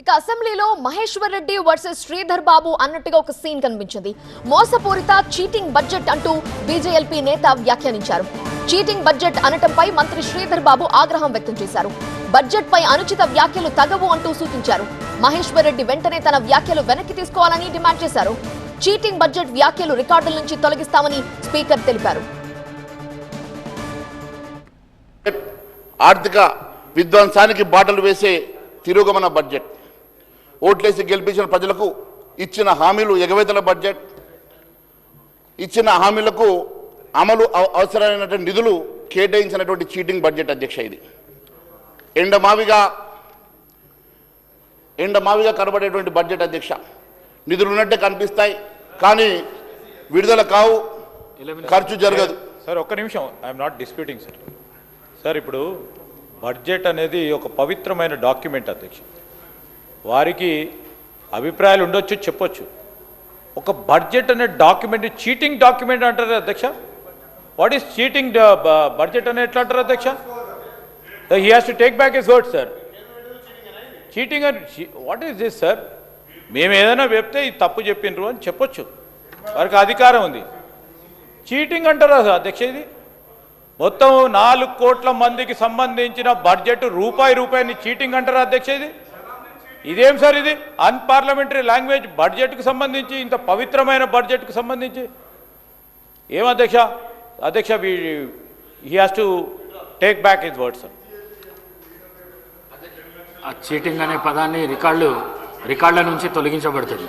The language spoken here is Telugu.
ఇక అసెంబ్లీలో మహేశ్వర్ రెడ్డి వర్సెస్ శ్రీధర్ బాబు అన్నట్టుగా ఒక సీన్ కనిపించింది. మోసపూరిత చీటింగ్ బడ్జెట్ అంటూ బీజేఎల్పీ నేత వ్యాఖ్యానించారు. చీటింగ్ బడ్జెట్ అనటంపై మంత్రి శ్రీధర్ బాబు ఆగ్రహం వ్యక్తం చేశారు. బడ్జెట్ పై అనుచిత వ్యాఖ్యలు తగవు అంటూ సూచించారు. మహేశ్వర్ రెడ్డి వెంటనే తన వ్యాఖ్యలు వెనక్కి తీసుకోవాలని డిమాండ్ చేశారు. చీటింగ్ బడ్జెట్ వ్యాఖ్యలు రికార్డుల నుంచి తొలగిస్తామని స్పీకర్ తెలిపారు. ఆర్థిక విధ్వంసానికి బాటలు వేసే తిరోగమన బడ్జెట్, ఓట్లేసి గెలిపించిన ప్రజలకు ఇచ్చిన హామీలు ఎగవేతల బడ్జెట్, ఇచ్చిన హామీలకు అమలు అవసరమైనటువంటి నిధులు కేటాయించినటువంటి చీటింగ్ బడ్జెట్ అధ్యక్ష. ఇది ఎండమావిగా కనబడేటువంటి బడ్జెట్ అధ్యక్ష. నిధులు ఉన్నట్టే కనిపిస్తాయి కానీ విడుదల కావు, ఖర్చు జరగదు. సార్ ఒక్క నిమిషం, I'm not disputing sir. Sir ఇప్పుడు బడ్జెట్ అనేది ఒక పవిత్రమైన డాక్యుమెంట్ అధ్యక్ష. వారికి అభిప్రాయాలు ఉండొచ్చు, చెప్పొచ్చు. ఒక బడ్జెట్ అనే డాక్యుమెంట్ చీటింగ్ డాక్యుమెంట్ అంటారు అధ్యక్ష. వాట్ ఈస్ చీటింగ్ బడ్జెట్ అని ఎట్లా అంటారు అధ్యక్ష? He has to take back his word sir. Cheating అని వాట్ ఈస్ దిస్ సార్? మేము ఏదైనా చెప్తే ఇది తప్పు చెప్పిండ్రు అని చెప్పొచ్చు, వారికి అధికారం ఉంది. చీటింగ్ అంటారా అధ్యక్ష? ఇది మొత్తం 4 కోట్ల మందికి సంబంధించిన బడ్జెట్ రూపాయిని చీటింగ్ అంటారా అధ్యక్ష? ఇదేం సార్? ఇది అన్పార్లమెంటరీ లాంగ్వేజ్ బడ్జెట్కు సంబంధించి, ఇంత పవిత్రమైన బడ్జెట్కు సంబంధించి ఏం అధ్యక్ష? అధ్యక్ష he has to take back his word sir. Cheating అనే పదాన్ని రికార్డుల నుంచి తొలగించబడుతుంది.